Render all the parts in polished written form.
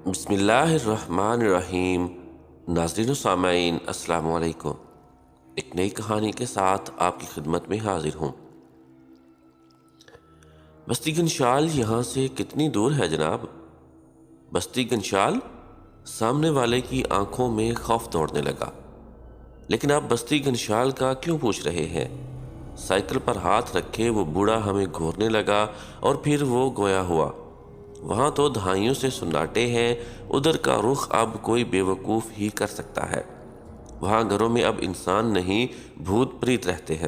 بسم اللہ الرحمن الرحیم۔ ناظرین و سامعین السلام علیکم۔ ایک نئی کہانی کے ساتھ آپ کی خدمت میں حاضر ہوں۔ بستی گنشال یہاں سے کتنی دور ہے جناب؟ بستی گنشال؟ سامنے والے کی آنکھوں میں خوف دوڑنے لگا۔ لیکن آپ بستی گنشال کا کیوں پوچھ رہے ہیں؟ سائیکل پر ہاتھ رکھے وہ بوڑھا ہمیں گھورنے لگا اور پھر وہ گویا ہوا۔ وہاں تو دہائیوں سے سناٹے ہیں، ادھر کا رخ اب کوئی بے وقوف ہی کر سکتا ہے۔ وہاں گھروں میں اب انسان نہیں، بھوت پریت رہتے ہیں،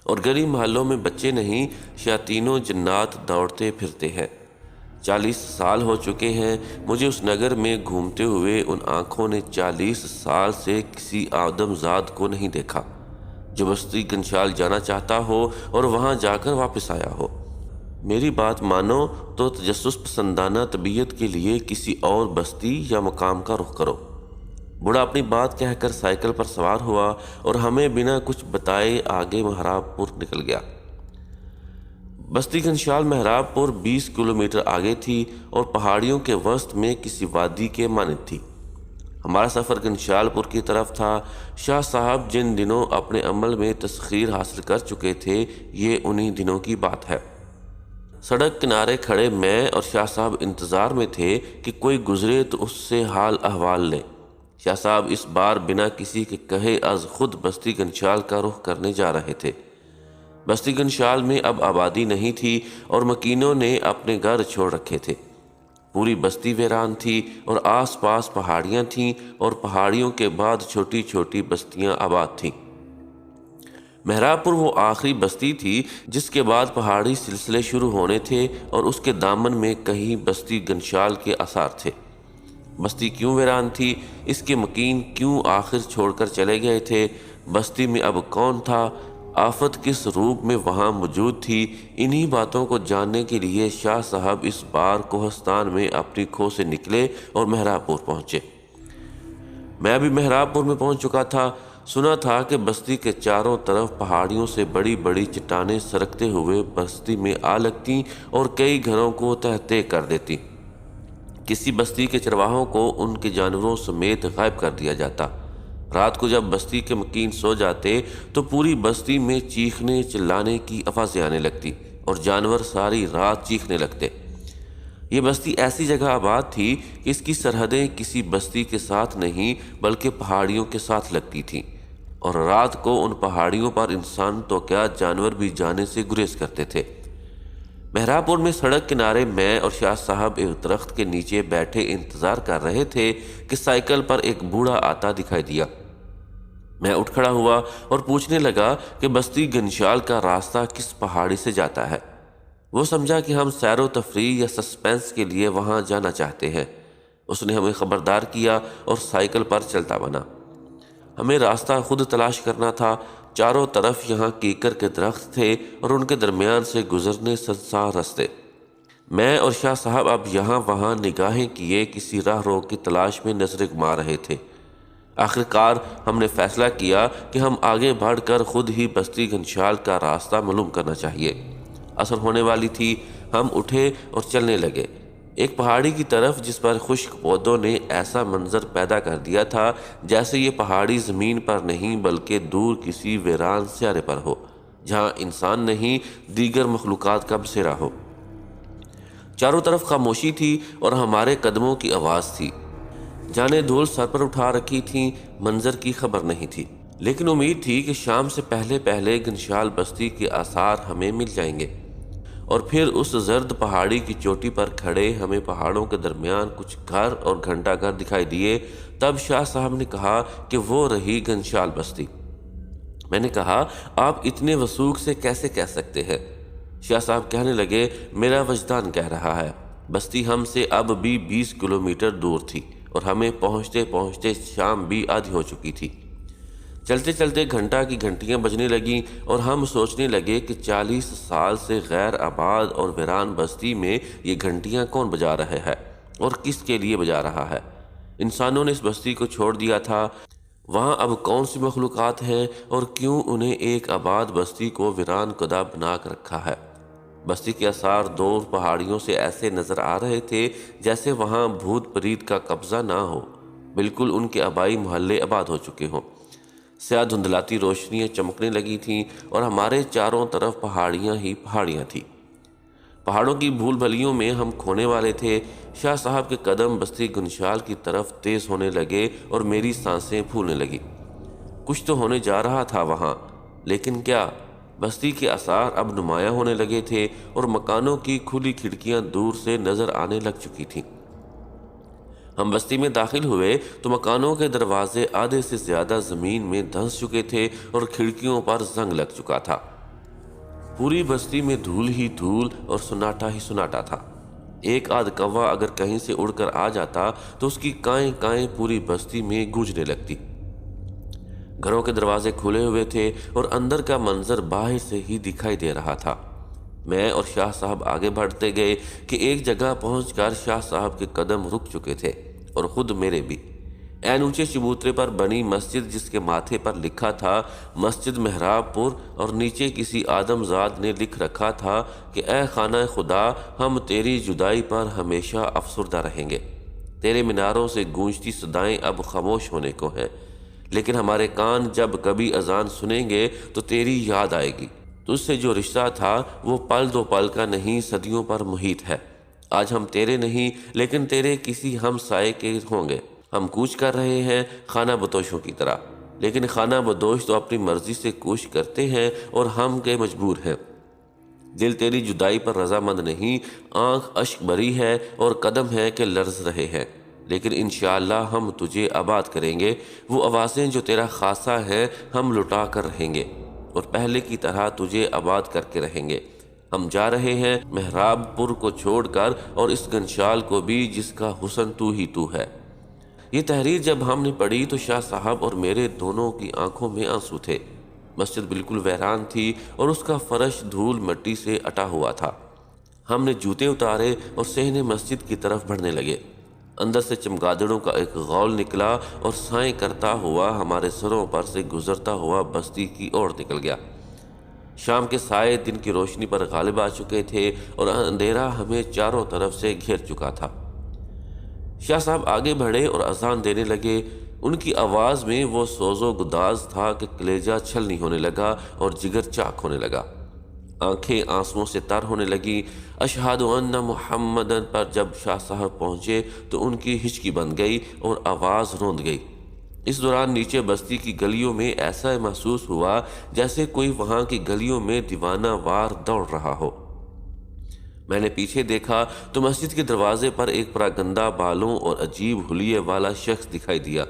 اور گلی محلوں میں بچے نہیں، شیاطین و جنات دوڑتے پھرتے ہیں۔ 40 سال ہو چکے ہیں مجھے اس نگر میں گھومتے ہوئے۔ ان آنکھوں نے 40 سال سے کسی آدم زاد کو نہیں دیکھا جو بستی گنشال جانا چاہتا ہو اور وہاں جا کر واپس آیا ہو۔ میری بات مانو تو تجسس پسندانہ طبیعت کے لیے کسی اور بستی یا مقام کا رخ کرو۔ بوڑھا اپنی بات کہہ کر سائیکل پر سوار ہوا اور ہمیں بنا کچھ بتائے آگے مہراب پور نکل گیا۔ بستی گنشال مہراب پور 20 کلومیٹر آگے تھی اور پہاڑیوں کے وسط میں کسی وادی کے مانند تھی۔ ہمارا سفر گنشال پور کی طرف تھا۔ شاہ صاحب جن دنوں اپنے عمل میں تسخیر حاصل کر چکے تھے، یہ انہی دنوں کی بات ہے۔ سڑک کنارے کھڑے میں اور شاہ صاحب انتظار میں تھے کہ کوئی گزرے تو اس سے حال احوال لیں۔ شاہ صاحب اس بار بنا کسی کے کہے از خود بستی گنشال کا رخ کرنے جا رہے تھے۔ بستی گنشال میں اب آبادی نہیں تھی اور مکینوں نے اپنے گھر چھوڑ رکھے تھے۔ پوری بستی ویران تھی اور آس پاس پہاڑیاں تھیں اور پہاڑیوں کے بعد چھوٹی چھوٹی بستیاں آباد تھیں۔ مہراب پور وہ آخری بستی تھی جس کے بعد پہاڑی سلسلے شروع ہونے تھے اور اس کے دامن میں کہیں بستی گنشال کے آثار تھے۔ بستی کیوں ویران تھی؟ اس کے مکین کیوں آخر چھوڑ کر چلے گئے تھے؟ بستی میں اب کون تھا؟ آفت کس روپ میں وہاں موجود تھی؟ انہی باتوں کو جاننے کے لیے شاہ صاحب اس بار کوہستان میں اپنی کھو سے نکلے اور مہراب پور پہنچے۔ میں ابھی مہراب پور میں پہنچ چکا تھا۔ سنا تھا کہ بستی کے چاروں طرف پہاڑیوں سے بڑی بڑی چٹانیں سرکتے ہوئے بستی میں آ لگتی اور کئی گھروں کو تہہ تہہ کر دیتی۔ کسی بستی کے چرواہوں کو ان کے جانوروں سمیت غائب کر دیا جاتا۔ رات کو جب بستی کے مکین سو جاتے تو پوری بستی میں چیخنے چلانے کی آوازیں آنے لگتی اور جانور ساری رات چیخنے لگتے۔ یہ بستی ایسی جگہ آباد تھی کہ اس کی سرحدیں کسی بستی کے ساتھ نہیں بلکہ پہاڑیوں کے ساتھ لگتی تھیں، اور رات کو ان پہاڑیوں پر انسان تو کیا جانور بھی جانے سے گریز کرتے تھے۔ مہراب پور میں سڑک کنارے میں اور شاہ صاحب ایک درخت کے نیچے بیٹھے انتظار کر رہے تھے کہ سائیکل پر ایک بوڑھا آتا دکھائی دیا۔ میں اٹھ کھڑا ہوا اور پوچھنے لگا کہ بستی گنشال کا راستہ کس پہاڑی سے جاتا ہے۔ وہ سمجھا کہ ہم سیر و تفریح یا سسپینس کے لیے وہاں جانا چاہتے ہیں۔ اس نے ہمیں خبردار کیا اور سائیکل پر چلتا بنا۔ ہمیں راستہ خود تلاش کرنا تھا۔ چاروں طرف یہاں کیکر کے درخت تھے اور ان کے درمیان سے گزرنے سنسار رستے۔ میں اور شاہ صاحب اب یہاں وہاں نگاہیں کیے کسی راہ رو کی تلاش میں نظریں گما رہے تھے۔ آخرکار ہم نے فیصلہ کیا کہ ہم آگے بڑھ کر خود ہی بستی گنشال کا راستہ معلوم کرنا چاہیے۔ عصر ہونے والی تھی۔ ہم اٹھے اور چلنے لگے ایک پہاڑی کی طرف جس پر خشک پودوں نے ایسا منظر پیدا کر دیا تھا جیسے یہ پہاڑی زمین پر نہیں بلکہ دور کسی ویران سیارے پر ہو، جہاں انسان نہیں دیگر مخلوقات کا بسیرا ہو۔ چاروں طرف خاموشی تھی اور ہمارے قدموں کی آواز تھی۔ جانے دھول سر پر اٹھا رکھی تھیں، منظر کی خبر نہیں تھی، لیکن امید تھی کہ شام سے پہلے پہلے گنشال بستی کے آثار ہمیں مل جائیں گے۔ اور پھر اس زرد پہاڑی کی چوٹی پر کھڑے ہمیں پہاڑوں کے درمیان کچھ گھر اور گھنٹہ گھر دکھائی دیے۔ تب شاہ صاحب نے کہا کہ وہ رہی گنشال بستی۔ میں نے کہا آپ اتنے وثوق سے کیسے کہہ سکتے ہیں؟ شاہ صاحب کہنے لگے میرا وجدان کہہ رہا ہے۔ بستی ہم سے اب بھی 20 کلومیٹر دور تھی اور ہمیں پہنچتے پہنچتے شام بھی آدھی ہو چکی تھی۔ چلتے چلتے گھنٹہ کی گھنٹیاں بجنے لگیں اور ہم سوچنے لگے کہ 40 سال سے غیر آباد اور ویران بستی میں یہ گھنٹیاں کون بجا رہے ہے اور کس کے لیے بجا رہا ہے؟ انسانوں نے اس بستی کو چھوڑ دیا تھا۔ وہاں اب کون سی مخلوقات ہیں اور کیوں انہیں ایک آباد بستی کو ویران کدہ بنا کر رکھا ہے؟ بستی کے آثار دور پہاڑیوں سے ایسے نظر آ رہے تھے جیسے وہاں بھوت پریت کا قبضہ نہ ہو، بالکل ان کے آبائی محلے آباد ہو چکے ہوں۔ سیاہ دھندلاتی روشنیاں چمکنے لگی تھیں اور ہمارے چاروں طرف پہاڑیاں ہی پہاڑیاں تھیں۔ پہاڑوں کی بھول بھلیوں میں ہم کھونے والے تھے۔ شاہ صاحب کے قدم بستی گنشال کی طرف تیز ہونے لگے اور میری سانسیں پھولنے لگی۔ کچھ تو ہونے جا رہا تھا وہاں، لیکن کیا؟ بستی کے آثار اب نمایاں ہونے لگے تھے اور مکانوں کی کھلی کھڑکیاں دور سے نظر آنے لگ چکی تھیں۔ ہم بستی میں داخل ہوئے تو مکانوں کے دروازے آدھے سے زیادہ زمین میں دھنس چکے تھے اور کھڑکیوں پر زنگ لگ چکا تھا۔ پوری بستی میں دھول ہی دھول اور سناٹا ہی سناٹا تھا۔ ایک آدھ کوا اگر کہیں سے اڑ کر آ جاتا تو اس کی کائیں کائیں پوری بستی میں گونجنے لگتی۔ گھروں کے دروازے کھلے ہوئے تھے اور اندر کا منظر باہر سے ہی دکھائی دے رہا تھا۔ میں اور شاہ صاحب آگے بڑھتے گئے کہ ایک جگہ پہنچ کر شاہ صاحب کے قدم رک چکے تھے اور خود میرے بھی۔ این اونچے چبوترے پر بنی مسجد، جس کے ماتھے پر لکھا تھا مسجد محراب پور، اور نیچے کسی آدم زاد نے لکھ رکھا تھا کہ اے خانہ خدا، ہم تیری جدائی پر ہمیشہ افسردہ رہیں گے۔ تیرے میناروں سے گونجتی صدائیں اب خاموش ہونے کو ہیں، لیکن ہمارے کان جب کبھی اذان سنیں گے تو تیری یاد آئے گی۔ تجھ سے جو رشتہ تھا وہ پل دو پل کا نہیں، صدیوں پر محیط ہے۔ آج ہم تیرے نہیں لیکن تیرے کسی ہم سائے کے ہوں گے۔ ہم کوچ کر رہے ہیں خانہ بدوشوں کی طرح، لیکن خانہ بدوش تو اپنی مرضی سے کوچ کرتے ہیں اور ہم کے مجبور ہیں۔ دل تیری جدائی پر رضامند نہیں، آنکھ اشک بری ہے اور قدم ہے کہ لرز رہے ہیں، لیکن انشاءاللہ ہم تجھے آباد کریں گے۔ وہ آوازیں جو تیرا خاصہ ہیں ہم لٹا کر رہیں گے اور پہلے کی طرح تجھے آباد کر کے رہیں گے۔ ہم جا رہے ہیں محراب پور کو چھوڑ کر، اور اس گنشال کو بھی جس کا حسن تو ہی تو ہے۔ یہ تحریر جب ہم نے پڑھی تو شاہ صاحب اور میرے دونوں کی آنکھوں میں آنسو تھے۔ مسجد بالکل ویران تھی اور اس کا فرش دھول مٹی سے اٹا ہوا تھا۔ ہم نے جوتے اتارے اور صحن مسجد کی طرف بڑھنے لگے۔ اندر سے چمگادڑوں کا ایک غول نکلا اور سائیں کرتا ہوا ہمارے سروں پر سے گزرتا ہوا بستی کی اور نکل گیا۔ شام کے سائے دن کی روشنی پر غالب آ چکے تھے اور اندھیرا ہمیں چاروں طرف سے گھیر چکا تھا۔ شاہ صاحب آگے بڑھے اور اذان دینے لگے۔ ان کی آواز میں وہ سوز و گداز تھا کہ کلیجہ چھلنی ہونے لگا اور جگر چاک ہونے لگا۔ آنکھیں آنسوؤں سے تر ہونے لگی۔ اشہد ان محمدن پر جب شاہ صاحب پہنچے تو ان کی ہچکی بند گئی اور آواز روند گئی۔ اس دوران نیچے بستی کی گلیوں میں ایسا محسوس ہوا جیسے کوئی وہاں کی گلیوں میں دیوانہ وار دوڑ رہا ہو۔ میں نے پیچھے دیکھا تو مسجد کے دروازے پر ایک پراگندہ بالوں اور عجیب حلیے والا شخص دکھائی دیا،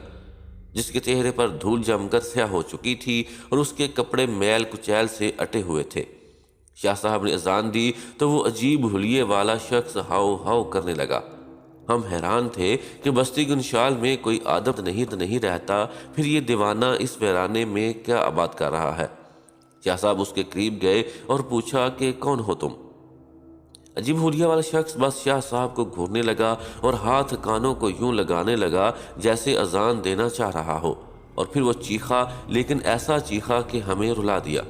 جس کے چہرے پر دھول جم کر سیاہ ہو چکی تھی اور اس کے کپڑے میل کچیل سے اٹے ہوئے تھے۔ شاہ صاحب نے اذان دی تو وہ عجیب حلیے والا شخص ہاؤ ہاؤ کرنے لگا۔ ہم حیران تھے کہ بستی گنشال میں کوئی آدم نہیں رہتا، پھر یہ دیوانہ اس ویرانے میں کیا آباد کر رہا ہے؟ شاہ صاحب اس کے قریب گئے اور پوچھا کہ کون ہو تم؟ عجیب حلیہ والا شخص بس شاہ صاحب کو گھورنے لگا اور ہاتھ کانوں کو یوں لگانے لگا جیسے اذان دینا چاہ رہا ہو، اور پھر وہ چیخا، لیکن ایسا چیخا کہ ہمیں رلا دیا۔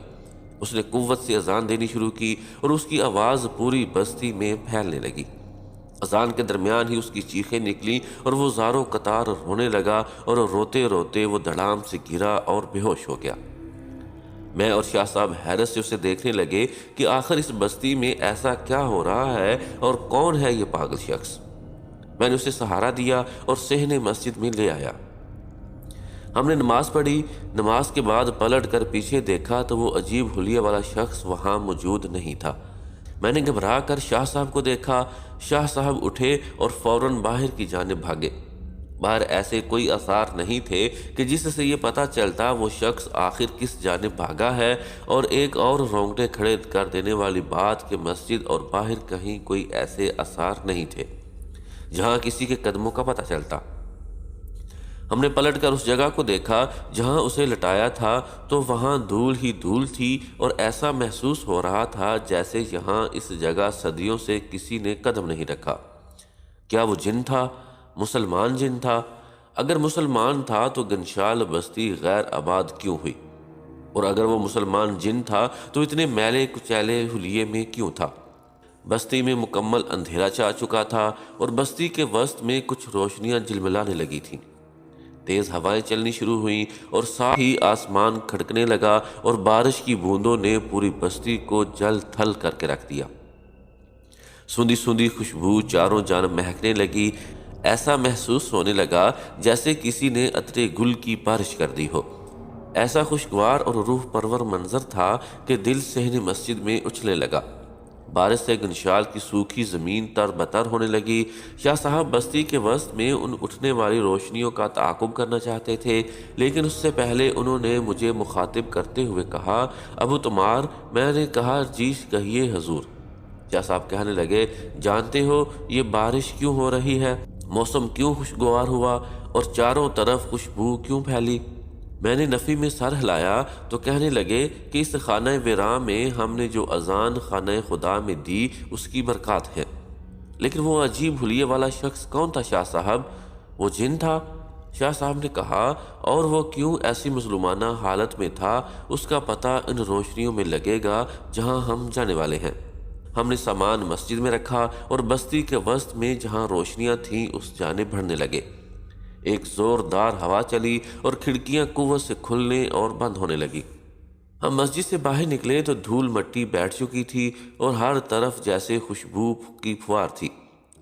اس نے قوت سے اذان دینی شروع کی اور اس کی آواز پوری بستی میں پھیلنے لگی۔ اذان کے درمیان ہی اس کی چیخیں نکلی اور وہ زاروں قطار رونے لگا، اور روتے روتے وہ دھڑام سے گرا اور بے ہوش ہو گیا۔ میں اور شاہ صاحب حیرت سے اسے دیکھنے لگے کہ آخر اس بستی میں ایسا کیا ہو رہا ہے اور کون ہے یہ پاگل شخص؟ میں نے اسے سہارا دیا اور صحن مسجد میں لے آیا۔ ہم نے نماز پڑھی۔ نماز کے بعد پلٹ کر پیچھے دیکھا تو وہ عجیب حلیہ والا شخص وہاں موجود نہیں تھا۔ میں نے گھبرا کر شاہ صاحب کو دیکھا۔ شاہ صاحب اٹھے اور فوراً باہر کی جانب بھاگے۔ باہر ایسے کوئی آثار نہیں تھے کہ جس سے یہ پتہ چلتا وہ شخص آخر کس جانب بھاگا ہے، اور ایک اور رونگٹے کھڑے کر دینے والی بات کہ مسجد اور باہر کہیں کوئی ایسے آثار نہیں تھے جہاں کسی کے قدموں کا پتہ چلتا۔ ہم نے پلٹ کر اس جگہ کو دیکھا جہاں اسے لٹایا تھا تو وہاں دھول ہی دھول تھی، اور ایسا محسوس ہو رہا تھا جیسے یہاں اس جگہ صدیوں سے کسی نے قدم نہیں رکھا۔ کیا وہ جن تھا؟ مسلمان جن تھا؟ اگر مسلمان تھا تو گنشال بستی غیر آباد کیوں ہوئی؟ اور اگر وہ مسلمان جن تھا تو اتنے میلے کچیلے حلیے میں کیوں تھا؟ بستی میں مکمل اندھیرا چھا چکا تھا اور بستی کے وسط میں کچھ روشنیاں جلملانے لگی تھیں۔ تیز ہوائیں چلنی شروع ہوئیں اور ساتھ ہی آسمان کھڑکنے لگا اور بارش کی بوندوں نے پوری بستی کو جل تھل کر کے رکھ دیا۔ سوندھی سوندھی خوشبو چاروں جانب مہکنے لگی، ایسا محسوس ہونے لگا جیسے کسی نے عطر گل کی بارش کر دی ہو۔ ایسا خوشگوار اور روح پرور منظر تھا کہ دل صحن مسجد میں اچھلنے لگا۔ بارش سے گنشال کی سوکھی زمین تر بتر ہونے لگی۔ شاہ صاحب بستی کے وسط میں ان اٹھنے والی روشنیوں کا تعاقب کرنا چاہتے تھے، لیکن اس سے پہلے انہوں نے مجھے مخاطب کرتے ہوئے کہا، ابو تمار۔ میں نے کہا، جی کہیے حضور۔ شاہ صاحب کہنے لگے، جانتے ہو یہ بارش کیوں ہو رہی ہے؟ موسم کیوں خوشگوار ہوا اور چاروں طرف خوشبو کیوں پھیلی؟ میں نے نفی میں سر ہلایا تو کہنے لگے کہ اس خانہ ویراں میں ہم نے جو اذان خانہ خدا میں دی اس کی برکات ہے۔ لیکن وہ عجیب حلیے والا شخص کون تھا شاہ صاحب؟ وہ جن تھا؟ شاہ صاحب نے کہا، اور وہ کیوں ایسی مظلومانہ حالت میں تھا اس کا پتہ ان روشنیوں میں لگے گا جہاں ہم جانے والے ہیں۔ ہم نے سامان مسجد میں رکھا اور بستی کے وسط میں جہاں روشنیاں تھیں اس جانب بڑھنے لگے۔ ایک زوردار ہوا چلی اور کھڑکیاں قوت سے کھلنے اور بند ہونے لگی۔ ہم مسجد سے باہر نکلے تو دھول مٹی بیٹھ چکی تھی اور ہر طرف جیسے خوشبو کی پھوار تھی۔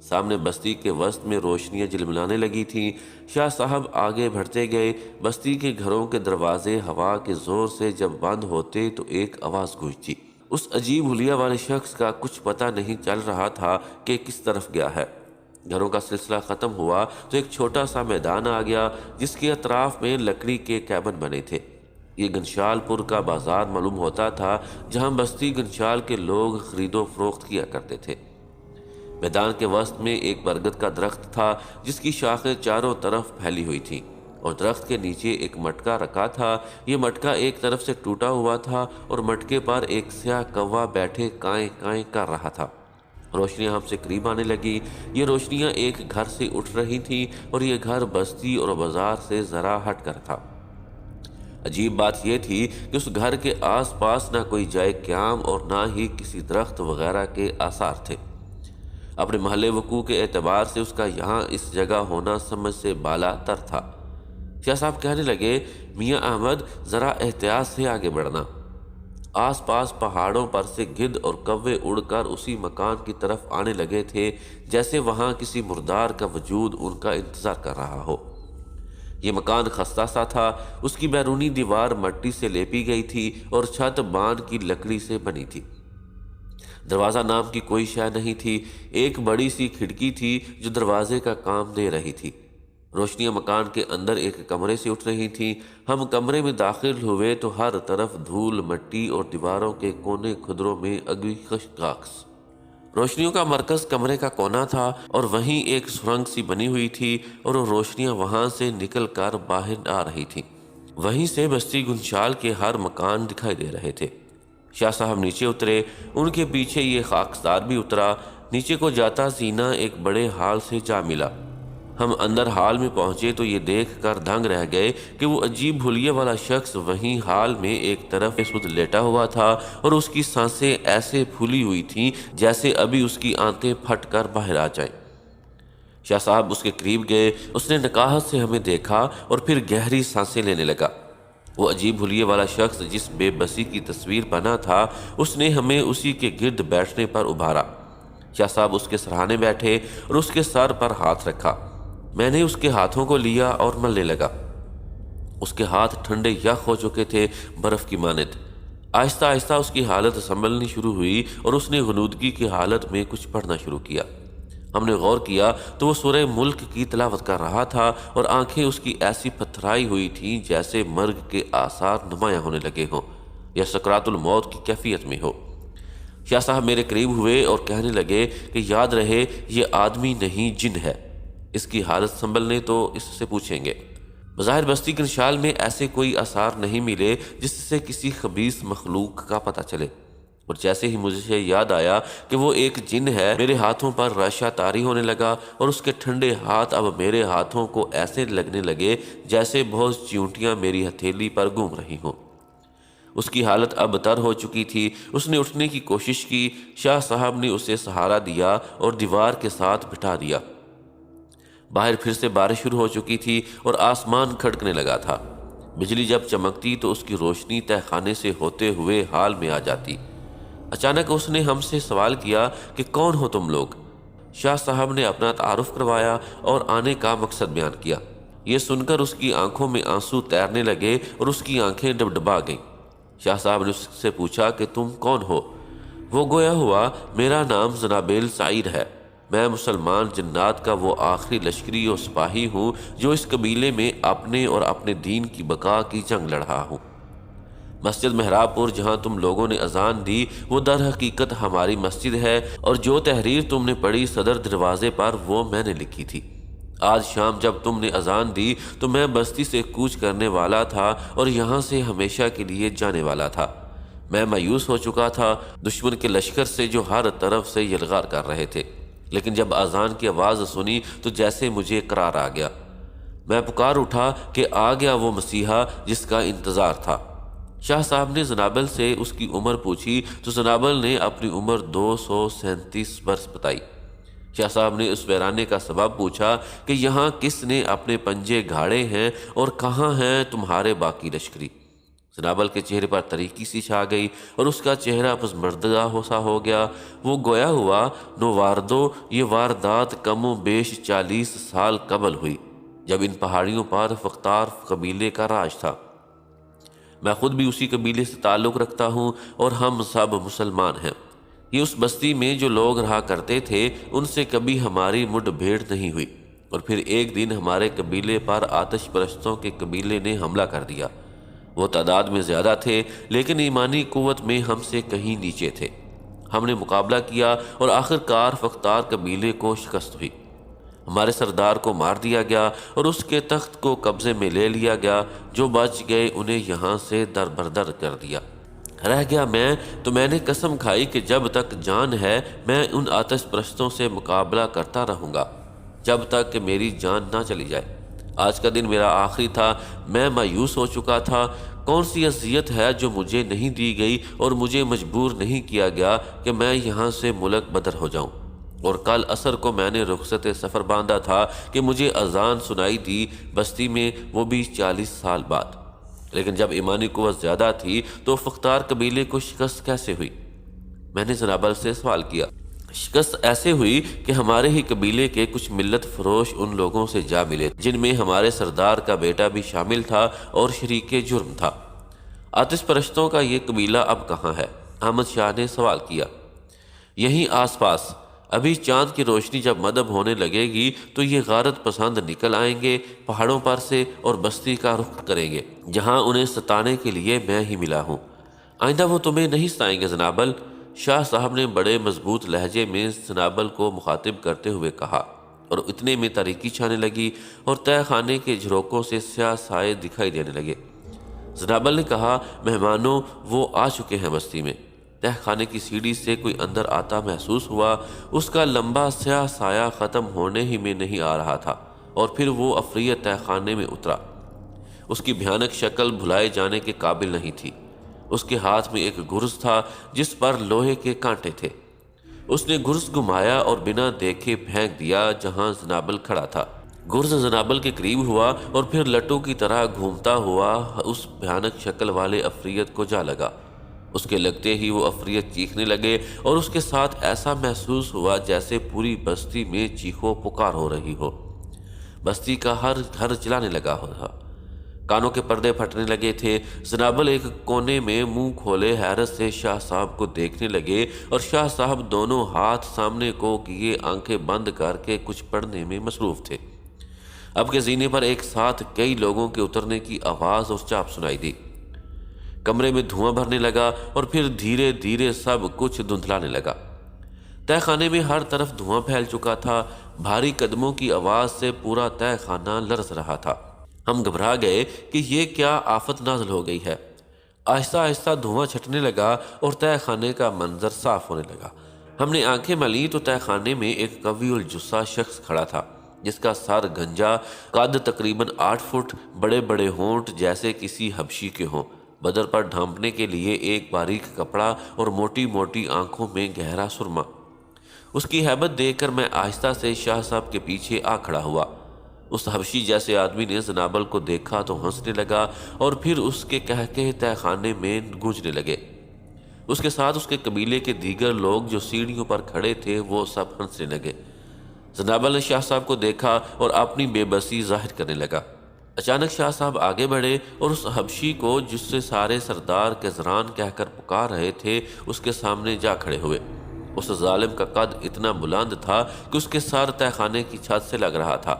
سامنے بستی کے وسط میں روشنیاں جلملانے لگی تھیں۔ شاہ صاحب آگے بڑھتے گئے۔ بستی کے گھروں کے دروازے ہوا کے زور سے جب بند ہوتے تو ایک آواز گونجتی۔ اس عجیب حلیہ والے شخص کا کچھ پتہ نہیں چل رہا تھا کہ کس طرف گیا ہے۔ گھروں کا سلسلہ ختم ہوا تو ایک چھوٹا سا میدان آ گیا جس کے اطراف میں لکڑی کے کیبن بنے تھے۔ یہ گنشال پور کا بازار معلوم ہوتا تھا جہاں بستی گنشال کے لوگ خرید و فروخت کیا کرتے تھے۔ میدان کے وسط میں ایک برگد کا درخت تھا جس کی شاخیں چاروں طرف پھیلی ہوئی تھیں اور درخت کے نیچے ایک مٹکا رکھا تھا۔ یہ مٹکا ایک طرف سے ٹوٹا ہوا تھا اور مٹکے پر ایک سیاہ کوا بیٹھے کائیں کائیں کر رہا تھا۔ روشنیاں ہم سے قریب آنے لگی۔ یہ روشنیاں ایک گھر سے اٹھ رہی تھیں اور یہ گھر بستی اور بازار سے ذرا ہٹ کر تھا۔ عجیب بات یہ تھی کہ اس گھر کے آس پاس نہ کوئی جائے قیام اور نہ ہی کسی درخت وغیرہ کے آثار تھے۔ اپنے محل وقوع کے اعتبار سے اس کا یہاں اس جگہ ہونا سمجھ سے بالا تر تھا۔ شاہ صاحب کہنے لگے، میاں احمد ذرا احتیاط سے آگے بڑھنا۔ آس پاس پہاڑوں پر سے گدھ اور کوے اڑ کر اسی مکان کی طرف آنے لگے تھے جیسے وہاں کسی مردار کا وجود ان کا انتظار کر رہا ہو۔ یہ مکان خستہ سا تھا۔ اس کی بیرونی دیوار مٹی سے لیپی گئی تھی اور چھت بان کی لکڑی سے بنی تھی۔ دروازہ نام کی کوئی شے نہیں تھی۔ ایک بڑی سی کھڑکی تھی جو دروازے کا کام دے رہی تھی۔ روشنیاں مکان کے اندر ایک کمرے سے اٹھ رہی تھیں۔ ہم کمرے میں داخل ہوئے تو ہر طرف دھول مٹی اور دیواروں کے کونے خدروں میں اگوی خشخاش۔ روشنیوں کا مرکز کمرے کا کونا تھا اور وہیں ایک سرنگ سی بنی ہوئی تھی اور وہ روشنیاں وہاں سے نکل کر باہر آ رہی تھیں۔ وہیں سے بستی گنشال کے ہر مکان دکھائی دے رہے تھے۔ شاہ صاحب نیچے اترے، ان کے پیچھے یہ خاکسار بھی اترا۔ نیچے کو جاتا سینہ ایک بڑے ہال سے جا ملا۔ ہم اندر ہال میں پہنچے تو یہ دیکھ کر دنگ رہ گئے کہ وہ عجیب حلیے والا شخص وہیں ہال میں ایک طرف سد لیٹا ہوا تھا اور اس کی سانسیں ایسے پھولی ہوئی تھیں جیسے ابھی اس کی آنتیں پھٹ کر باہر آ جائیں۔ شاہ صاحب اس کے قریب گئے۔ اس نے نکاہت سے ہمیں دیکھا اور پھر گہری سانسیں لینے لگا۔ وہ عجیب حلیے والا شخص جس بے بسی کی تصویر بنا تھا اس نے ہمیں اسی کے گرد بیٹھنے پر ابھارا۔ شاہ صاحب اس کے سرہانے بیٹھے اور اس کے سر پر ہاتھ رکھا۔ میں نے اس کے ہاتھوں کو لیا اور ملنے لگا۔ اس کے ہاتھ ٹھنڈے یخ ہو چکے تھے، برف کی مانند۔ آہستہ آہستہ اس کی حالت سنبھلنی شروع ہوئی اور اس نے غنودگی کی حالت میں کچھ پڑھنا شروع کیا۔ ہم نے غور کیا تو وہ سورہ ملک کی تلاوت کر رہا تھا اور آنکھیں اس کی ایسی پتھرائی ہوئی تھیں جیسے مرگ کے آثار نمایاں ہونے لگے ہوں یا سکرات الموت کی کیفیت میں ہو۔ شاہ صاحب میرے قریب ہوئے اور کہنے لگے کہ یاد رہے یہ آدمی نہیں جن ہے، اس کی حالت سنبھلنے تو اس سے پوچھیں گے۔ بظاہر بستی گنشال میں ایسے کوئی آثار نہیں ملے جس سے کسی خبیث مخلوق کا پتہ چلے، اور جیسے ہی مجھے یاد آیا کہ وہ ایک جن ہے، میرے ہاتھوں پر رشا طاری ہونے لگا اور اس کے ٹھنڈے ہاتھ اب میرے ہاتھوں کو ایسے لگنے لگے جیسے بہت چیونٹیاں میری ہتھیلی پر گھوم رہی ہوں۔ اس کی حالت اب تر ہو چکی تھی۔ اس نے اٹھنے کی کوشش کی۔ شاہ صاحب نے اسے سہارا دیا اور دیوار کے ساتھ بٹھا دیا۔ باہر پھر سے بارش شروع ہو چکی تھی اور آسمان کھڑکنے لگا تھا۔ بجلی جب چمکتی تو اس کی روشنی تہہ خانے سے ہوتے ہوئے ہال میں آ جاتی۔ اچانک اس نے ہم سے سوال کیا کہ کون ہو تم لوگ؟ شاہ صاحب نے اپنا تعارف کروایا اور آنے کا مقصد بیان کیا۔ یہ سن کر اس کی آنکھوں میں آنسو تیرنے لگے اور اس کی آنکھیں ڈبڈبا گئیں۔ شاہ صاحب نے اس سے پوچھا کہ تم کون ہو؟ وہ گویا ہوا، میرا نام زنابیل سعید ہے۔ میں مسلمان جنات کا وہ آخری لشکری و سپاہی ہوں جو اس قبیلے میں اپنے اور اپنے دین کی بقا کی جنگ لڑ رہا ہوں۔ مسجد محراب پور جہاں تم لوگوں نے اذان دی وہ در حقیقت ہماری مسجد ہے، اور جو تحریر تم نے پڑھی صدر دروازے پر وہ میں نے لکھی تھی۔ آج شام جب تم نے اذان دی تو میں بستی سے کوچ کرنے والا تھا اور یہاں سے ہمیشہ کے لیے جانے والا تھا۔ میں مایوس ہو چکا تھا دشمن کے لشکر سے جو ہر طرف سے یلغار کر رہے تھے، لیکن جب اذان کی آواز سنی تو جیسے مجھے قرار آ گیا۔ میں پکار اٹھا کہ آ گیا وہ مسیحا جس کا انتظار تھا۔ شاہ صاحب نے زنابل سے اس کی عمر پوچھی تو زنابل نے اپنی عمر 237 برس بتائی۔ شاہ صاحب نے اس ویرانے کا سبب پوچھا کہ یہاں کس نے اپنے پنجے گھاڑے ہیں اور کہاں ہیں تمہارے باقی لشکری؟ زنابل کے چہرے پر تاریکی سی چھا گئی اور اس کا چہرہ پسماندہ سا ہو گیا۔ وہ گویا ہوا، نواردو، یہ واردات کم و بیش 40 سال قبل ہوئی جب ان پہاڑیوں پر فختار قبیلے کا راج تھا۔ میں خود بھی اسی قبیلے سے تعلق رکھتا ہوں اور ہم سب مسلمان ہیں۔ یہ اس بستی میں جو لوگ رہا کرتے تھے ان سے کبھی ہماری مڈ بھیڑ نہیں ہوئی، اور پھر ایک دن ہمارے قبیلے پر آتش پرستوں کے قبیلے نے حملہ کر دیا۔ وہ تعداد میں زیادہ تھے لیکن ایمانی قوت میں ہم سے کہیں نیچے تھے۔ ہم نے مقابلہ کیا اور آخر کار فختار قبیلے کو شکست ہوئی۔ ہمارے سردار کو مار دیا گیا اور اس کے تخت کو قبضے میں لے لیا گیا۔ جو بچ گئے انہیں یہاں سے دربدر کر دیا۔ رہ گیا میں تو میں نے قسم کھائی کہ جب تک جان ہے میں ان آتش پرستوں سے مقابلہ کرتا رہوں گا جب تک کہ میری جان نہ چلی جائے۔ آج کا دن میرا آخری تھا۔ میں مایوس ہو چکا تھا۔ کون سی اذیت ہے جو مجھے نہیں دی گئی اور مجھے مجبور نہیں کیا گیا کہ میں یہاں سے ملک بدر ہو جاؤں؟ اور کل عصر کو میں نے رخصت سفر باندھا تھا کہ مجھے اذان سنائی دی بستی میں، وہ بھی 40 سال بعد۔ لیکن جب ایمانی قوت زیادہ تھی تو فختار قبیلے کو شکست کیسے ہوئی؟ میں نے زنابل سے سوال کیا۔ شکست ایسے ہوئی کہ ہمارے ہی قبیلے کے کچھ ملت فروش ان لوگوں سے جا ملے جن میں ہمارے سردار کا بیٹا بھی شامل تھا اور شریک جرم تھا۔ آتش پرستوں کا یہ قبیلہ اب کہاں ہے؟ احمد شاہ نے سوال کیا۔ یہیں آس پاس۔ ابھی چاند کی روشنی جب مدب ہونے لگے گی تو یہ غارت پسند نکل آئیں گے پہاڑوں پر سے اور بستی کا رخ کریں گے جہاں انہیں ستانے کے لیے میں ہی ملا ہوں۔ آئندہ وہ تمہیں نہیں ستائیں گے زنابل، شاہ صاحب نے بڑے مضبوط لہجے میں زنابل کو مخاطب کرتے ہوئے کہا، اور اتنے میں تاریکی چھانے لگی اور تہہ خانے کے جھروکوں سے سیاہ سائے دکھائی دینے لگے۔ زنابل نے کہا، مہمانوں، وہ آ چکے ہیں بستی میں۔ تہہ خانے کی سیڑھی سے کوئی اندر آتا محسوس ہوا۔ اس کا لمبا سیاہ سایہ ختم ہونے ہی میں نہیں آ رہا تھا اور پھر وہ افریت تہہ خانے میں اترا۔ اس کی بھیانک شکل بھلائے جانے کے قابل نہیں تھی۔ اس کے ہاتھ میں ایک گرز تھا جس پر لوہے کے کانٹے تھے۔ اس نے گرز گھمایا اور بنا دیکھے پھینک دیا جہاں زنابل کھڑا تھا۔ گرز زنابل کے قریب ہوا اور پھر لٹو کی طرح گھومتا ہوا اس بھیانک شکل والے افریت کو جا لگا۔ اس کے لگتے ہی وہ افریت چیخنے لگے اور اس کے ساتھ ایسا محسوس ہوا جیسے پوری بستی میں چیخو پکار ہو رہی ہو۔ بستی کا ہر گھر چلانے لگا تھا۔ کانوں کے پردے پھٹنے لگے تھے۔ زنابل ایک کونے میں منہ کھولے حیرت سے شاہ صاحب کو دیکھنے لگے اور شاہ صاحب دونوں ہاتھ سامنے کو کیے آنکھیں بند کر کے کچھ پڑھنے میں مصروف تھے۔ اب کے زینے پر ایک ساتھ کئی لوگوں کے اترنے کی آواز اور چاپ سنائی دی۔ کمرے میں دھواں بھرنے لگا اور پھر دھیرے دھیرے سب کچھ دھندلانے لگا۔ تہہ خانے میں ہر طرف دھواں پھیل چکا تھا۔ بھاری قدموں کی آواز سے پورا تہہ خانہ لرز رہا تھا۔ ہم گھبرا گئے کہ یہ کیا آفت نازل ہو گئی ہے۔ آہستہ آہستہ دھواں چھٹنے لگا اور تہہ خانے کا منظر صاف ہونے لگا۔ ہم نے آنکھیں ملیں تو تہہ خانے میں ایک قوی الجثہ شخص کھڑا تھا جس کا سر گنجا، قد تقریباً 8 فٹ، بڑے بڑے ہونٹ جیسے کسی حبشی کے ہوں، بدن پر ڈھانپنے کے لیے ایک باریک کپڑا اور موٹی موٹی آنکھوں میں گہرا سرما۔ اس کی ہیبت دیکھ کر میں آہستہ سے شاہ صاحب کے پیچھے آ کھڑا ہوا۔ اس حبشی جیسے آدمی نے زنابل کو دیکھا تو ہنسنے لگا اور پھر اس کے قہقہے تہہ خانے میں گونجنے لگے۔ اس کے ساتھ اس کے قبیلے کے دیگر لوگ جو سیڑھیوں پر کھڑے تھے وہ سب ہنسنے لگے۔ زنابل نے شاہ صاحب کو دیکھا اور اپنی بے بسی ظاہر کرنے لگا۔ اچانک شاہ صاحب آگے بڑھے اور اس حبشی کو جس سے سارے سردار کزران کہہ کر پکار رہے تھے اس کے سامنے جا کھڑے ہوئے۔ اس ظالم کا قد اتنا بلند تھا کہ اس کے سر تہہ خانے کی چھت سے لگ رہا تھا۔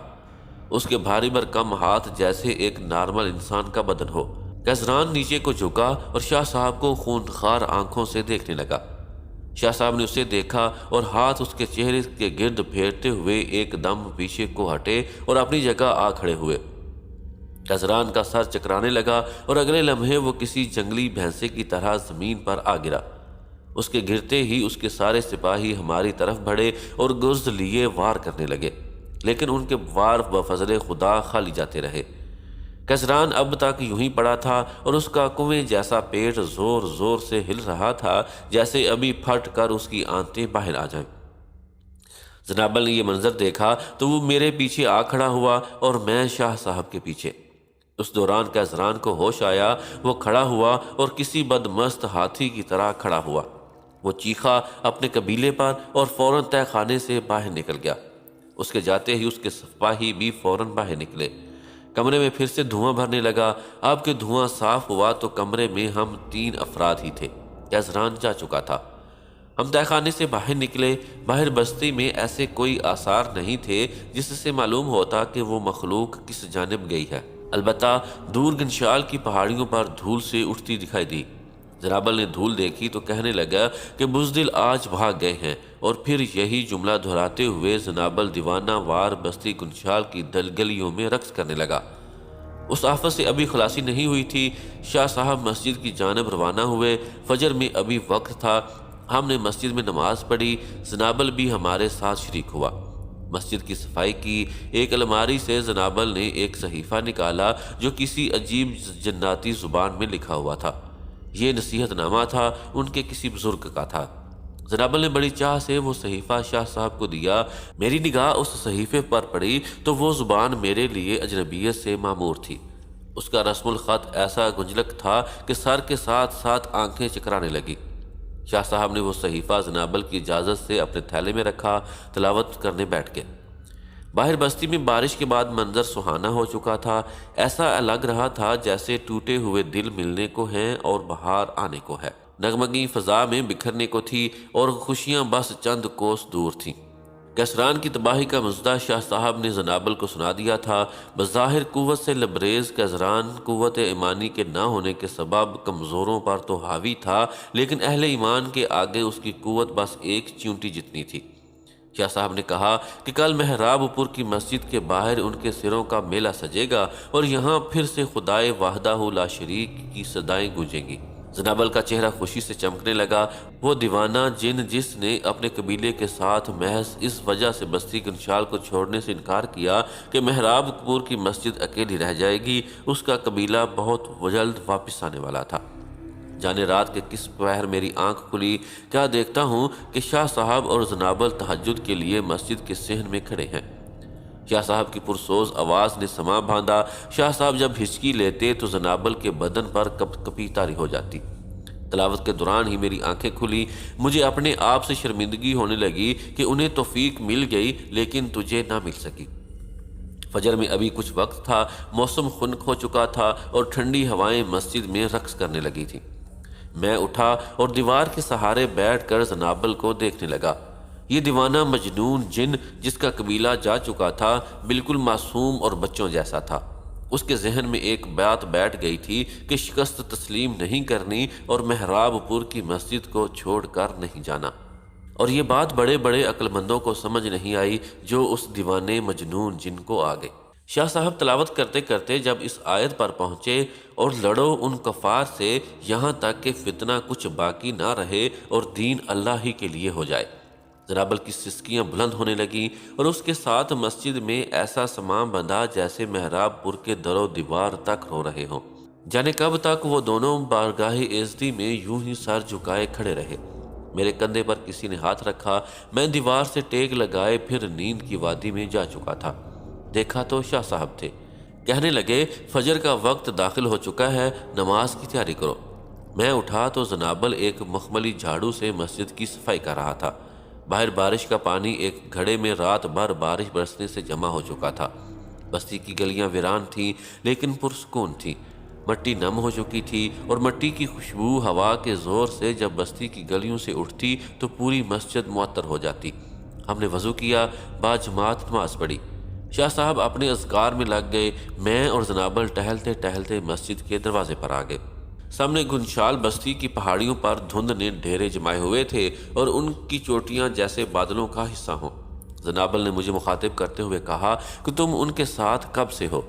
اس کے بھاری بھرکم ہاتھ جیسے ایک نارمل انسان کا بدن ہو۔ کزران نیچے کو جھکا اور شاہ صاحب کو خونخوار آنکھوں سے دیکھنے لگا۔ شاہ صاحب نے اسے دیکھا اور ہاتھ اس کے چہرے کے گرد پھیرتے ہوئے ایک دم پیچھے کو ہٹے اور اپنی جگہ آ کھڑے ہوئے۔ کزران کا سر چکرانے لگا اور اگلے لمحے وہ کسی جنگلی بھینسے کی طرح زمین پر آ گرا۔ اس کے گرتے ہی اس کے سارے سپاہی ہماری طرف بڑھے اور گرز لیے وار کرنے لگے، لیکن ان کے وار بفضل خدا خالی جاتے رہے۔ کزران اب تک یوں ہی پڑا تھا اور اس کا کنویں جیسا پیٹ زور زور سے ہل رہا تھا جیسے ابھی پھٹ کر اس کی آنتیں باہر آ جائیں۔ زنابل نے یہ منظر دیکھا تو وہ میرے پیچھے آ کھڑا ہوا اور میں شاہ صاحب کے پیچھے۔ اس دوران کزران کو ہوش آیا، وہ کھڑا ہوا اور کسی بدمست ہاتھی کی طرح کھڑا ہوا۔ وہ چیخا اپنے قبیلے پر اور فوراً تہہ خانے سے باہر نکل گیا۔ اس کے جاتے ہی اس کے سپاہی بھی فوراً باہر نکلے۔ کمرے میں پھر سے دھواں بھرنے لگا۔ اب کہ دھواں صاف ہوا تو کمرے میں ہم 3 افراد ہی تھے۔ کزران جا چکا تھا۔ ہم تہہ خانے سے باہر نکلے۔ باہر بستی میں ایسے کوئی آثار نہیں تھے جس سے معلوم ہوتا کہ وہ مخلوق کس جانب گئی ہے، البتہ دور گنشال کی پہاڑیوں پر دھول سے اٹھتی دکھائی دی۔ زنابل نے دھول دیکھی تو کہنے لگا کہ بزدل آج بھاگ گئے ہیں، اور پھر یہی جملہ دہراتے ہوئے زنابل دیوانہ وار بستی گنشال کی گلیوں میں رقص کرنے لگا۔ اس آفت سے ابھی خلاصی نہیں ہوئی تھی۔ شاہ صاحب مسجد کی جانب روانہ ہوئے۔ فجر میں ابھی وقت تھا۔ ہم نے مسجد میں نماز پڑھی۔ زنابل بھی ہمارے ساتھ شریک ہوا۔ مسجد کی صفائی کی۔ ایک الماری سے زنابل نے ایک صحیفہ نکالا جو کسی عجیب جناتی زبان میں لکھا ہوا تھا۔ یہ نصیحت نامہ تھا، ان کے کسی بزرگ کا تھا۔ زنابل نے بڑی چاہ سے وہ صحیفہ شاہ صاحب کو دیا۔ میری نگاہ اس صحیفے پر پڑی تو وہ زبان میرے لیے اجنبیت سے معمور تھی۔ اس کا رسم الخط ایسا گنجلک تھا کہ سر کے ساتھ ساتھ آنکھیں چکرانے لگی۔ شاہ صاحب نے وہ صحیفہ زنابل کی اجازت سے اپنے تھیلے میں رکھا، تلاوت کرنے بیٹھ گئے۔ باہر بستی میں بارش کے بعد منظر سہانا ہو چکا تھا۔ ایسا لگ رہا تھا جیسے ٹوٹے ہوئے دل ملنے کو ہیں اور بہار آنے کو ہے۔ نغمگی فضا میں بکھرنے کو تھی اور خوشیاں بس چند کوس دور تھیں۔ کسران کی تباہی کا مزدہ شاہ صاحب نے زنابل کو سنا دیا تھا۔ بظاہر قوت سے لبریز کزران قوت ایمانی کے نہ ہونے کے سبب کمزوروں پر تو حاوی تھا، لیکن اہل ایمان کے آگے اس کی قوت بس ایک چیونٹی جتنی تھی۔ شاہ صاحب نے کہا کہ کل محراب پور کی مسجد کے باہر ان کے سروں کا میلہ سجے گا اور یہاں پھر سے خدائے وحدہ لا شریک کی صدائیں گونجیں گی۔ زنابل کا چہرہ خوشی سے چمکنے لگا۔ وہ دیوانہ جن جس نے اپنے قبیلے کے ساتھ محض اس وجہ سے بستی گنشال کو چھوڑنے سے انکار کیا کہ محراب پور کی مسجد اکیلی رہ جائے گی، اس کا قبیلہ بہت جلد واپس آنے والا تھا۔ جانے رات کے کس پہر میری آنکھ کھلی، کیا دیکھتا ہوں کہ شاہ صاحب اور زنابل تہجد کے لیے مسجد کے صحن میں کھڑے ہیں۔ شاہ صاحب کی پرسوز آواز نے سما باندھا۔ شاہ صاحب جب ہچکی لیتے تو زنابل کے بدن پر کپ کپی طاری ہو جاتی۔ تلاوت کے دوران ہی میری آنکھیں کھلی۔ مجھے اپنے آپ سے شرمندگی ہونے لگی کہ انہیں توفیق مل گئی لیکن تجھے نہ مل سکی۔ فجر میں ابھی کچھ وقت تھا، موسم خنک ہو چکا تھا اور ٹھنڈی ہوائیں مسجد میں رقص کرنے لگی تھیں۔ میں اٹھا اور دیوار کے سہارے بیٹھ کر زنابل کو دیکھنے لگا۔ یہ دیوانہ مجنون جن جس کا قبیلہ جا چکا تھا بالکل معصوم اور بچوں جیسا تھا۔ اس کے ذہن میں ایک بات بیٹھ گئی تھی کہ شکست تسلیم نہیں کرنی اور محراب پور کی مسجد کو چھوڑ کر نہیں جانا، اور یہ بات بڑے بڑے عقل مندوں کو سمجھ نہیں آئی جو اس دیوانے مجنون جن کو آ گئے۔ شاہ صاحب تلاوت کرتے کرتے جب اس آیت پر پہنچے اور لڑو ان کفار سے یہاں تک کہ فتنہ کچھ باقی نہ رہے اور دین اللہ ہی کے لیے ہو جائے، زنابل کی سسکیاں بلند ہونے لگیں اور اس کے ساتھ مسجد میں ایسا سماں بندھا جیسے محراب پور کے در و دیوار تک رو رہے ہوں۔ جانے کب تک وہ دونوں بارگاہ عزتی میں یوں ہی سر جھکائے کھڑے رہے۔ میرے کندھے پر کسی نے ہاتھ رکھا، میں دیوار سے ٹیک لگائے پھر نیند کی وادی میں جا چکا تھا۔ دیکھا تو شاہ صاحب تھے۔ کہنے لگے فجر کا وقت داخل ہو چکا ہے، نماز کی تیاری کرو۔ میں اٹھا تو زنابل ایک مخملی جھاڑو سے مسجد کی صفائی کر رہا تھا۔ باہر بارش کا پانی ایک گھڑے میں رات بھر بارش برسنے سے جمع ہو چکا تھا۔ بستی کی گلیاں ویران تھیں لیکن پرسکون تھیں۔ مٹی نم ہو چکی تھی اور مٹی کی خوشبو ہوا کے زور سے جب بستی کی گلیوں سے اٹھتی تو پوری مسجد معطر ہو جاتی۔ ہم نے وضو کیا، باجماعت نماز پڑھی۔ شاہ صاحب اپنے اذکار میں لگ گئے، میں اور زنابل ٹہلتے ٹہلتے مسجد کے دروازے پر آ گئے۔ سامنے گنشال بستی کی پہاڑیوں پر دھند نے ڈھیرے جمائے ہوئے تھے اور ان کی چوٹیاں جیسے بادلوں کا حصہ ہوں۔ زنابل نے مجھے مخاطب کرتے ہوئے کہا کہ تم ان کے ساتھ کب سے ہو؟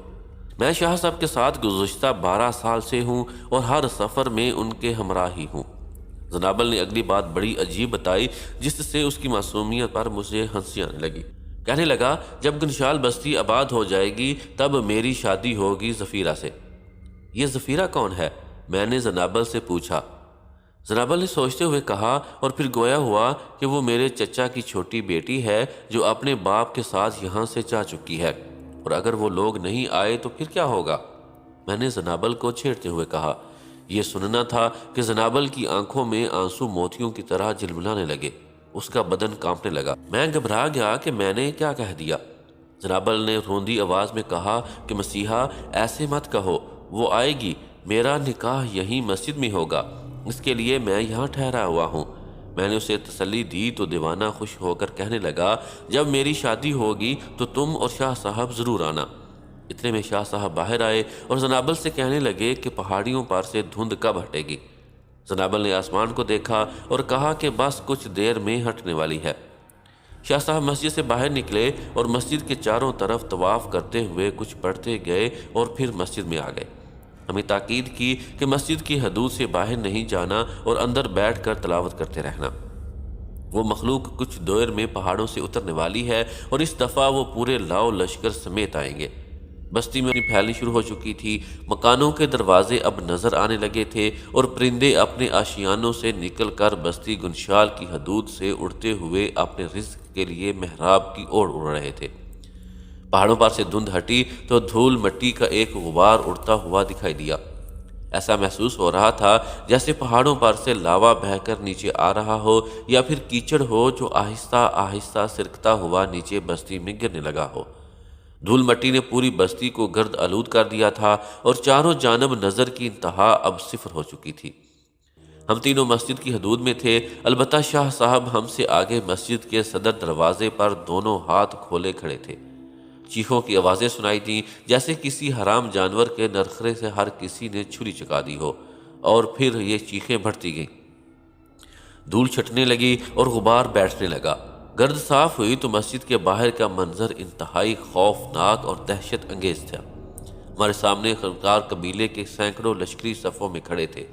میں شاہ صاحب کے ساتھ گزشتہ 12 سال سے ہوں اور ہر سفر میں ان کے ہمراہ ہی ہوں۔ زنابل نے اگلی بات بڑی عجیب بتائی جس سے اس کی معصومیت پر مجھے ہنسی آنے لگی۔ کہنے لگا جب گنشال بستی آباد ہو جائے گی تب میری شادی ہوگی ظفیرہ سے۔ یہ ظفیرہ کون ہے؟ میں نے زنابل سے پوچھا۔ زنابل نے سوچتے ہوئے کہا اور پھر گویا ہوا کہ وہ میرے چچا کی چھوٹی بیٹی ہے جو اپنے باپ کے ساتھ یہاں سے جا چکی ہے، اور اگر وہ لوگ نہیں آئے تو پھر کیا ہوگا؟ میں نے زنابل کو چھیڑتے ہوئے کہا۔ یہ سننا تھا کہ زنابل کی آنکھوں میں آنسو موتیوں کی طرح جلملانے لگے، اس کا بدن کانپنے لگا۔ میں گھبرا گیا کہ میں نے کیا کہہ دیا۔ زنابل نے روندی آواز میں کہا کہ مسیحا ایسے مت کہو، وہ آئے گی، میرا نکاح یہیں مسجد میں ہوگا، اس کے لیے میں یہاں ٹھہرا ہوا ہوں۔ میں نے اسے تسلی دی تو دیوانہ خوش ہو کر کہنے لگا جب میری شادی ہوگی تو تم اور شاہ صاحب ضرور آنا۔ اتنے میں شاہ صاحب باہر آئے اور زنابل سے کہنے لگے کہ پہاڑیوں پر سے دھند کب ہٹے گی؟ زنابل نے آسمان کو دیکھا اور کہا کہ بس کچھ دیر میں ہٹنے والی ہے۔ شاہ صاحب مسجد سے باہر نکلے اور مسجد کے چاروں طرف طواف کرتے ہوئے کچھ پڑھتے گئے اور پھر مسجد میں آ گئے۔ ہمیں تاکید کی کہ مسجد کی حدود سے باہر نہیں جانا اور اندر بیٹھ کر تلاوت کرتے رہنا۔ وہ مخلوق کچھ دیر میں پہاڑوں سے اترنے والی ہے اور اس دفعہ وہ پورے لاؤ لشکر سمیت آئیں گے۔ بستی میں پھیلنی شروع ہو چکی تھی، مکانوں کے دروازے اب نظر آنے لگے تھے اور پرندے اپنے آشیانوں سے نکل کر بستی گنشال کی حدود سے اڑتے ہوئے اپنے رزق کے لیے محراب کی اور اڑ رہے تھے۔ پہاڑوں پر سے دھند ہٹی تو دھول مٹی کا ایک غبار اڑتا ہوا دکھائی دیا۔ ایسا محسوس ہو رہا تھا جیسے پہاڑوں پر سے لاوا بہہ کر نیچے آ رہا ہو یا پھر کیچڑ ہو جو آہستہ آہستہ سرکتا ہوا نیچے بستی میں گرنے لگا ہو۔ دھول مٹی نے پوری بستی کو گرد آلود کر دیا تھا اور چاروں جانب نظر کی انتہا اب صفر ہو چکی تھی۔ ہم تینوں مسجد کی حدود میں تھے، البتہ شاہ صاحب ہم سے آگے مسجد کے صدر دروازے پر دونوں ہاتھ کھولے کھڑے تھے۔ چیخوں کی آوازیں سنائی دیں جیسے کسی حرام جانور کے نرخرے سے ہر کسی نے چھری چکا دی ہو، اور پھر یہ چیخیں بڑھتی گئیں۔ دھول چھٹنے لگی اور غبار بیٹھنے لگا۔ گرد صاف ہوئی تو مسجد کے باہر کا منظر انتہائی خوفناک اور دہشت انگیز تھا۔ ہمارے سامنے خرکار قبیلے کے سینکڑوں لشکری صفوں میں کھڑے تھے۔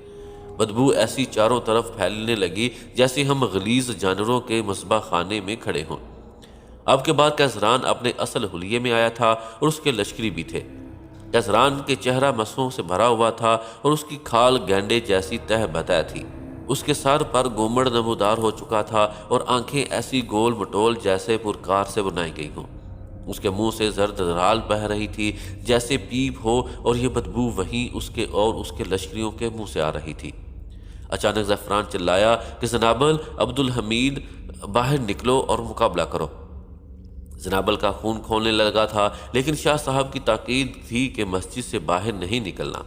بدبو ایسی چاروں طرف پھیلنے لگی جیسے ہم غلیظ جانوروں کے مذبح خانے میں کھڑے ہوں۔ اب کے بعد کیزران اپنے اصل حلیے میں آیا تھا اور اس کے لشکری بھی تھے۔ کیزران کے چہرہ مسوں سے بھرا ہوا تھا اور اس کی کھال گینڈے جیسی تہ بتہ تھی۔ اس کے سر پر گومڑ نمودار ہو چکا تھا اور آنکھیں ایسی گول مٹول جیسے پرکار سے بنائی گئی ہوں۔ اس کے منہ سے زرد رال بہہ رہی تھی جیسے پیپ ہو، اور یہ بدبو وہیں اس کے اور اس کے لشکریوں کے منہ سے آ رہی تھی۔ اچانک زعفران چلایا کہ زنابل، عبدالحمید، باہر نکلو اور مقابلہ کرو۔ زنابل کا خون کھولنے لگا تھا لیکن شاہ صاحب کی تاکید تھی کہ مسجد سے باہر نہیں نکلنا۔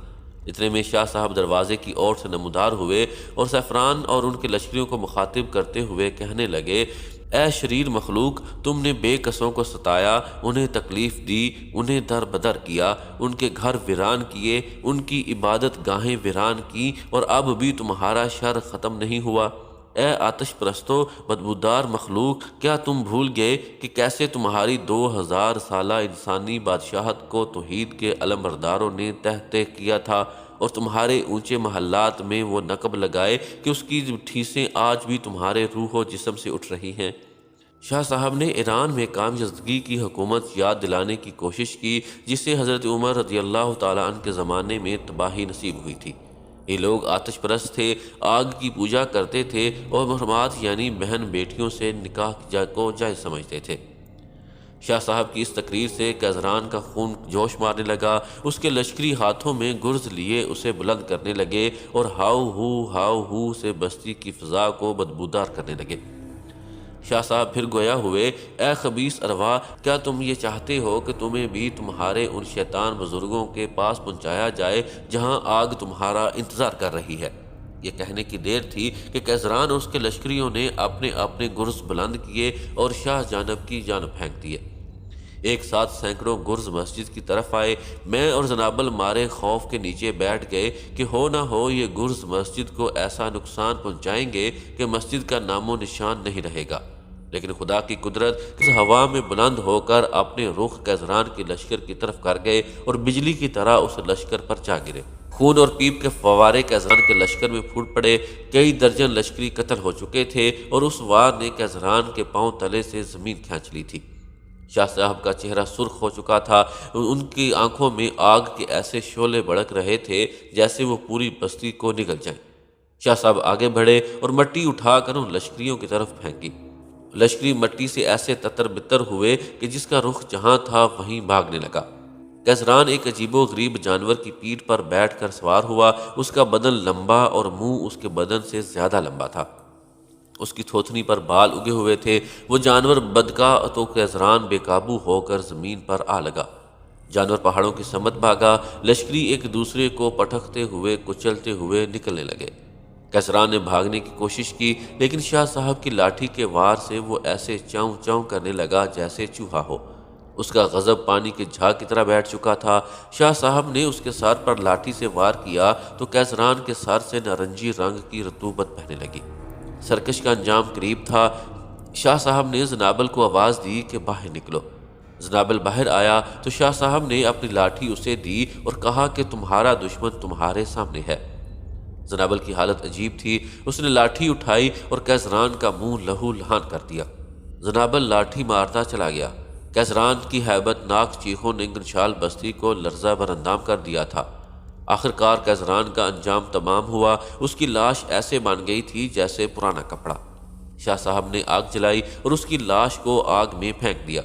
اتنے میں شاہ صاحب دروازے کی اور سے نمودار ہوئے اور زعفران اور ان کے لشکریوں کو مخاطب کرتے ہوئے کہنے لگے، اے شریر مخلوق، تم نے بے کسوں کو ستایا، انہیں تکلیف دی، انہیں در بدر کیا، ان کے گھر ویران کیے، ان کی عبادت گاہیں ویران کی، اور اب بھی تمہارا شر ختم نہیں ہوا۔ اے آتش پرستو، بدبودار مخلوق، کیا تم بھول گئے کہ کیسے تمہاری 2000 سالہ انسانی بادشاہت کو توحید کے علمبرداروں نے تہ تہ کیا تھا، اور تمہارے اونچے محلات میں وہ نقب لگائے کہ اس کی ٹھیسیں آج بھی تمہارے روح و جسم سے اٹھ رہی ہیں؟ شاہ صاحب نے ایران میں کامیازدگی کی حکومت یاد دلانے کی کوشش کی جس سے حضرت عمر رضی اللہ تعالیٰ عنہ کے زمانے میں تباہی نصیب ہوئی تھی۔ یہ لوگ آتش پرست تھے، آگ کی پوجا کرتے تھے اور محرمات یعنی بہن بیٹیوں سے نکاح کو جائز سمجھتے تھے۔ شاہ صاحب کی اس تقریر سے کیزران کا خون جوش مارنے لگا، اس کے لشکری ہاتھوں میں گرز لیے اسے بلند کرنے لگے اور ہاؤ ہو سے بستی کی فضا کو بدبودار کرنے لگے۔ شاہ صاحب پھر گویا ہوئے، اے خبیث ارواح، کیا تم یہ چاہتے ہو کہ تمہیں بھی تمہارے ان شیطان بزرگوں کے پاس پہنچایا جائے جہاں آگ تمہارا انتظار کر رہی ہے؟ یہ کہنے کی دیر تھی کہ کیزران اور اس کے لشکریوں نے اپنے اپنے گرز بلند کیے اور شاہ جانب کی جانب پھینک دیے۔ ایک ساتھ سینکڑوں گرز مسجد کی طرف آئے۔ میں اور زنابل مارے خوف کے نیچے بیٹھ گئے کہ ہو نہ ہو یہ گرز مسجد کو ایسا نقصان پہنچائیں گے کہ مسجد کا نام و نشان نہیں رہے گا۔ لیکن خدا کی قدرت اس ہوا میں بلند ہو کر اپنے رخ کیزران کے لشکر کی طرف کر گئے اور بجلی کی طرح اس لشکر پر جا گرے۔ خون اور پیپ کے فوارے کیزران کے لشکر میں پھوٹ پڑے۔ کئی درجن لشکری قتل ہو چکے تھے اور اس وار نے کیزران کے پاؤں تلے سے زمین کھینچ لی تھی۔ شاہ صاحب کا چہرہ سرخ ہو چکا تھا، ان کی آنکھوں میں آگ کے ایسے شعلے بڑک رہے تھے جیسے وہ پوری بستی کو نگل جائیں۔ شاہ صاحب آگے بڑھے اور مٹی اٹھا کر ان لشکریوں کی طرف پھینکی۔ لشکری مٹی سے ایسے تتر بتر ہوئے کہ جس کا رخ جہاں تھا وہیں بھاگنے لگا۔ کیزران ایک عجیب و غریب جانور کی پیٹھ پر بیٹھ کر سوار ہوا۔ اس کا بدن لمبا اور منہ اس کے بدن سے زیادہ لمبا تھا۔ اس کی تھوتنی پر بال اگے ہوئے تھے۔ وہ جانور بدکا تو کیزران بے قابو ہو کر زمین پر آ لگا۔ جانور پہاڑوں کی سمت بھاگا۔ لشکری ایک دوسرے کو پٹکتے ہوئے کچلتے ہوئے نکلنے لگے۔ کیزران نے بھاگنے کی کوشش کی لیکن شاہ صاحب کی لاٹھی کے وار سے وہ ایسے چاؤں چاؤں کرنے لگا جیسے چوہا ہو۔ اس کا غضب پانی کے جھاگ کی طرح بیٹھ چکا تھا۔ شاہ صاحب نے اس کے سر پر لاٹھی سے وار کیا تو کیزران کے سر سے نارنجی رنگ کی رطوبت بہنے لگی۔ سرکش کا انجام قریب تھا۔ شاہ صاحب نے زنابل کو آواز دی کہ باہر نکلو۔ زنابل باہر آیا تو شاہ صاحب نے اپنی لاٹھی اسے دی اور کہا کہ تمہارا دشمن تمہارے سامنے ہے۔ زنابل کی حالت عجیب تھی۔ اس نے لاٹھی اٹھائی اور کیزران کا منہ لہو لہان کر دیا۔ زنابل لاٹھی مارتا چلا گیا۔ کیزران کی ہیبت ناک چیخوں نے گنشال بستی کو لرزہ بر اندام کر دیا تھا۔ آخرکار کیزران کا انجام تمام ہوا۔ اس کی لاش ایسے بن گئی تھی جیسے پرانا کپڑا۔ شاہ صاحب نے آگ جلائی اور اس کی لاش کو آگ میں پھینک دیا۔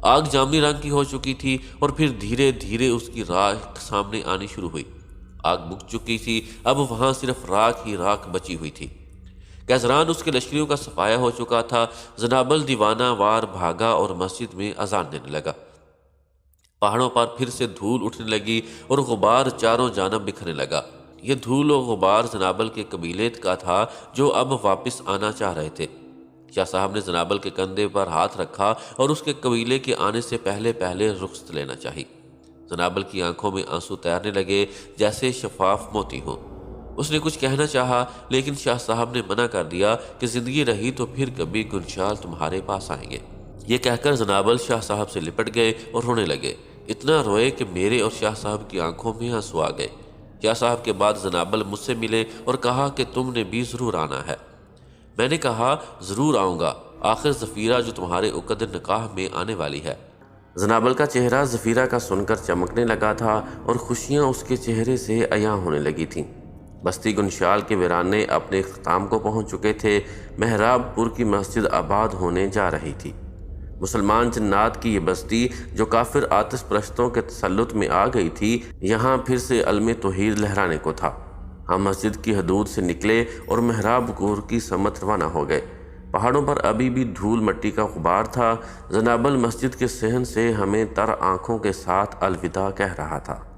آگ جامنی رنگ کی ہو چکی تھی اور پھر دھیرے دھیرے اس کی راکھ سامنے آنی شروع ہوئی۔ آگ بجھ چکی تھی، اب وہاں صرف راکھ ہی راکھ بچی ہوئی تھی۔ کیزران اس کے لشکریوں کا صفایا ہو چکا تھا۔ زنابل دیوانہ وار بھاگا اور مسجد میں اذان دینے لگا۔ پہاڑوں پر پھر سے دھول اٹھنے لگی اور غبار چاروں جانب بکھرنے لگا۔ یہ دھول و غبار زنابل کے قبیلے کا تھا جو اب واپس آنا چاہ رہے تھے۔ شاہ صاحب نے زنابل کے کندھے پر ہاتھ رکھا اور اس کے قبیلے کے آنے سے پہلے پہلے رخصت لینا چاہی۔ زنابل کی آنکھوں میں آنسو تیرنے لگے جیسے شفاف موتی ہو۔ اس نے کچھ کہنا چاہا لیکن شاہ صاحب نے منع کر دیا کہ زندگی رہی تو پھر کبھی گنشال تمہارے پاس آئیں گے۔ یہ کہہ کر زنابل شاہ صاحب سے لپٹ گئے اور رونے لگے۔ اتنا روئے کہ میرے اور شاہ صاحب کی آنکھوں میں آنسو آ گئے۔ شاہ صاحب کے بعد زنابل مجھ سے ملے اور کہا کہ تم نے بھی ضرور آنا ہے۔ میں نے کہا ضرور آؤں گا، آخر ظفیرہ جو تمہارے عقد نکاح میں آنے والی ہے۔ زنابل کا چہرہ ظفیرہ کا سن کر چمکنے لگا تھا اور خوشیاں اس کے چہرے سے عیاں ہونے لگی تھیں۔ بستی گنشال کے ویرانے اپنے اختتام کو پہنچ چکے تھے۔ محراب پور کی مسجد آباد ہونے جا رہی تھی۔ مسلمان جنات کی یہ بستی جو کافر آتش پرستوں کے تسلط میں آ گئی تھی، یہاں پھر سے علم توحید لہرانے کو تھا۔ ہم مسجد کی حدود سے نکلے اور محراب پور کی سمت روانہ ہو گئے۔ پہاڑوں پر ابھی بھی دھول مٹی کا غبار تھا۔ زنابل مسجد کے صحن سے ہمیں تر آنکھوں کے ساتھ الوداع کہہ رہا تھا۔